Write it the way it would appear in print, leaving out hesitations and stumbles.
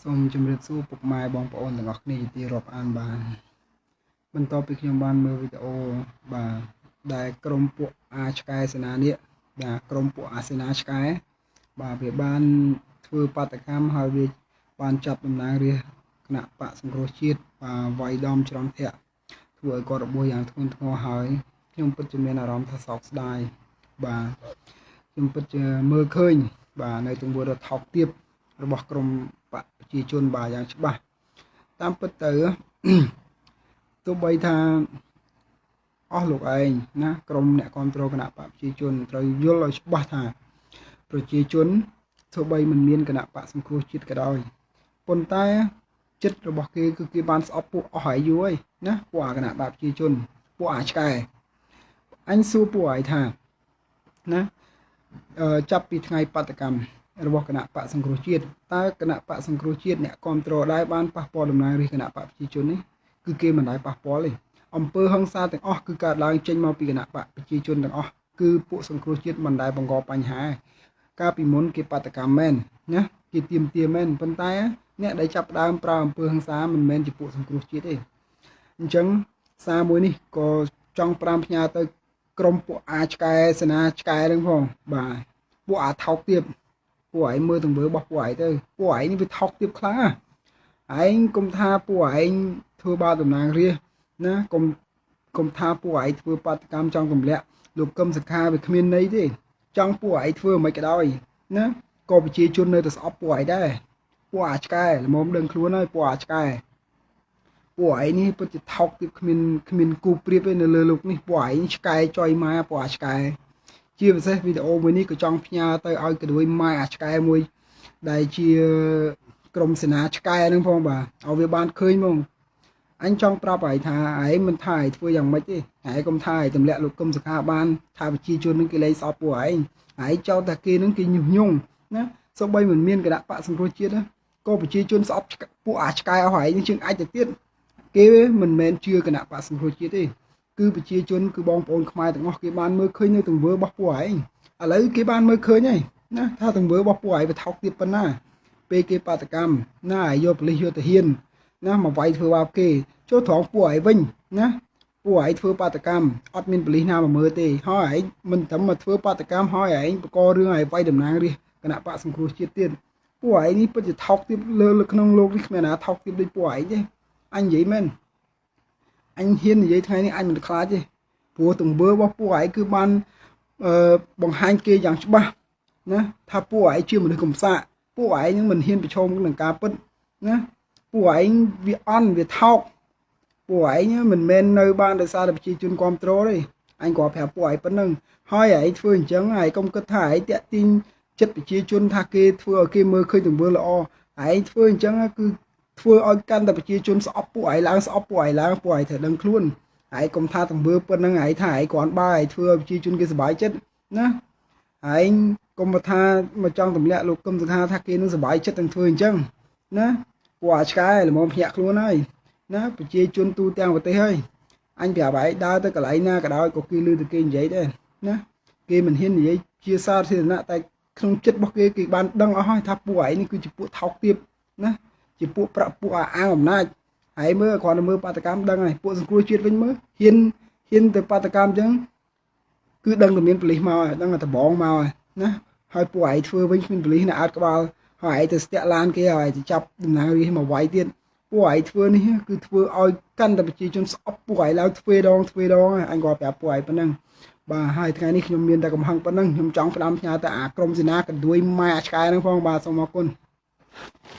សូមជម្រាបសួរពុកម៉ែបងប្អូនទាំងអស់គ្នាជាទីរាប់អានបានបន្ទាប់ពីខ្ញុំបានមើលវីដេអូបាទដែលក្រុមពួកអាឆ្កែសេនានេះបាទក្រុមពួកអាសេនាឆ្កែបាទវាបានធ្វើបាតកម្មហើយវាបានចាប់តំណាងរាស្ត្រគណៈបកសង្គ្រោះជាតិបាទវាយដំច្រំធាក់ធ្វើឲ្យគាត់របួសយ៉ាងធ្ងន់ធ្ងរហើយខ្ញុំពិតជាមានអារម្មណ៍ថាសោកស្ដាយបាទខ្ញុំពិតជាមើលឃើញបាទនៅទង្វើដ៏ថោកទាបរបស់ក្រុមបកប្រជាជនបាទយ៉ាងច្បាស់តាមពិតទៅទោះបីថាអស់លោកឯងណាក្រុមអ្នកគ្រប់គ្រងគណៈបកប្រជាជនត្រូវយល់ឲ្យច្បាស់ថាប្រជាជនទោះបីមិនមានគណៈបកសង្គ្រោះជាតិក៏ដោយប៉ុន្តែចិត្តរបស់គេគឺគេបានស្អប់ពួកអស់ហើយយូរហើយណាពួកគណៈបកប្រជាជនពួកអាឆ្កែអញសួរពួកឯងថាណាចាប់ពីថ្ងៃបាតកម្មរបស់គណៈបកសង្គ្រោះជាតិតើគណៈបកសង្គ្រោះជាតិអ្នកគ្រប់គ្រងដែរបានប៉ះពាល់តំណាងរាស្ត្រគណៈបកប្រជាជននេះគឺគេមិនដែរប៉ះពាល់ទេអំពើហិង្សាទាំងអស់គឺកើតឡើងចេញមកពីគណៈបកប្រជាជនទាំងអស់គឺពួកសង្គ្រោះជាតិមិនដែរបង្កបញ្ហាកាលពីមុនគេបាតកម្មមែនណាគេទៀមទាមែនប៉ុន្តែអ្នកដែលចាប់ដើមប្រើអំពើហិង្សាមិនមែនជាពួកសង្គ្រោះជាតិទេអញ្ចឹងសារមួយនេះក៏ចង់ប្រាំផ្ញើទៅក្រុមពួកអាឆ្កែសេនាឆ្កែហ្នឹងផងបាទពួកអាថោកទៀតពួកឯងមើលទង្វើរបស់ពួកឯងទៅពួកឯងនេះវាថោកទាបខ្លាំងឯងកុំថាពួកឯងធ្វើបាបតំណាងរាស្ត្រណាកុំថាពួកឯងធ្វើបាតកម្មចង់ទម្លាក់លោកកឹមសុខាវាគ្មានន័យទេចង់ពួកឯងធ្វើមិនក៏ដោយណាក៏ប្រជាជននៅតែស្អប់ពួកឯងដែរពួកអាឆ្កែល្មមដឹងខ្លួនហើយពួកអាឆ្កែពួកឯងនេះពិតជាថោកទាបគ្មានគូប្រៀបទេនៅលើលោកនេះពួកឯងឆ្កែចុយម៉ែពួកអាឆ្កែជាពិសេសវីដេអូមួយនេះក៏ចង់ផ្ញើទៅឲ្យក្ដួយម៉ែអាឆ្កែមួយដែលជាក្រុមសេនាឆ្កែហ្នឹងផងបាទឲ្យវាបានឃើញហ្មងអញចង់ប្រាប់ឲ្យថាឯងមិនថាឲ្យធ្វើយ៉ាងម៉េចទេឯងកុំថាឲ្យទម្លាក់លោកកឹមសុខាបានថាប្រជាជននឹងគេលែងស្អប់ពួកឯងចោទថាគេនឹងគេញុះញង់ណាសូម្បីមិនមានគណៈបកសង្គ្រោះជាតិក៏ប្រជាជនស្អប់ពួកអាឆ្កែអស់ហើយនឹងជាងអាចទៅទៀតគេមិនមែនជឿគណៈបកសង្គ្រោះជាតិទេគឺប្រជាជនគឺបងប្អូនខ្មែរទាំងអស់គេបានមើលឃើញនៅទង្វើរបស់ពួកឯងឥឡូវគេបានមើលឃើញហើយណាថាទង្វើរបស់ពួកឯងវាថោកទាបប៉ុណ្ណាពេលគេបាតកម្មណាយកប៉ូលីសយកទៅហ៊ានណាមកវាយធ្វើបាបគេចូលត្រង់ពួកឯងវិញណាពួកឯងធ្វើបាតកម្មអត់មានប៉ូលីសណាមកមើលទេហើយឯងមិនត្រឹមមកធ្វើបាតកម្មហើយឯងបករឿងឲ្យវាយតំណាងរាស្ត្រគណៈបកសង្គ្រោះជាតិទៀតពួកឯងនេះពិតជាថោកទាបលើក្នុងលោកនេះគ្មានណាថោកទាបដូចពួកឯងទេអញនិយាយមែនអញហ៊ាននិយាយថ្ងៃនេះអញមិនខ្លាចទេព្រោះទង្វើរបស់ពួកឯងគឺបានបង្ហាញគេយ៉ាងច្បាស់ណាថាពួកឯងជាមនុស្សកំសាកពួកឯងនឹងមិនហ៊ានប្រឈមនឹងការពិតណាពួកឯងវាអន់វាថោកពួកឯងមិនមែននៅបានដោយសារតែប្រជាជនគ្រប់គ្រងទេអញក៏ប្រាប់ពួកឯងប៉ុណ្ណឹងហើយឯងធ្វើអញ្ចឹងឯងកុំគិតថាឯងតាក់ទាញចិត្តប្រជាជនថាគេធ្វើឲ្យគេមើលឃើញទង្វើល្អឯងធ្វើអញ្ចឹងគឺធ្វើឲ្យកាន់តែប្រជាជនស្អប់ពួកឯងឡើងស្អប់ពួកឯងឡើងពួកឯងត្រូវដឹងខ្លួនឯងកុំថាទង្វើប៉ុណ្ណឹងឯងថាឯងគ្រាន់បើឯងធ្វើឲ្យប្រជាជនគេសប្បាយចិត្តណាឯងកុំថាមកចង់ទម្លាក់លោកកឹមសុខាថាគេនឹងសប្បាយចិត្តនឹងធ្វើអញ្ចឹងណាពួកអាឆ្កែល្មមភ្ញាក់ខ្លួនហើយណាប្រជាជនទូទាំងប្រទេសហើយអញប្រាប់ឯងដើរទៅកន្លែងណាក៏ដោយក៏គេលឺតែគេនិយាយដែរណាគេមិនហ៊ាននិយាយជាសាធារណៈតែក្នុងចិត្តរបស់គេគេបានដឹងអស់ហើយថាពួកឯងនេះគឺជាពួកថោកទាបណាជាពួកប្រាក់ពួកអាងអំណាចហើយមើលគ្រាន់តែមើលបាតកម្មដឹងហើយពួកសង្គ្រោះជាតិវិញមើលហ៊ានទៅបាតកម្មអញ្ចឹងគឺដឹងតែមានប៉ូលីសមកហើយដឹងតែដបងមកហើយណាហើយពួកឯងធ្វើវិញគ្មានប៉ូលីសណាអត់ក្បាលហើយឯងទៅស្ទាក់ឡានគេហើយទៅចាប់តំណាងរាស្ត្រមកវាយទៀតពួកឯងធ្វើនេះគឺធ្វើឲ្យកាន់តែប្រជាជនស្អប់ពួកឯងឡើងទ្វេដងអញក៏ប្រាប់ពួកឯងប៉ុណ្ណឹងបាទហើយថ្ងៃនេះខ្ញុំមានតែកំហឹងប៉ុណ្ណឹងខ្ញុំចង់ផ្ដាំផ្ញើទៅអាក្រុមសេនាកណ្ដួយម៉ែអាឆ្កែហ្នឹងផងបាទសូមអរគុណ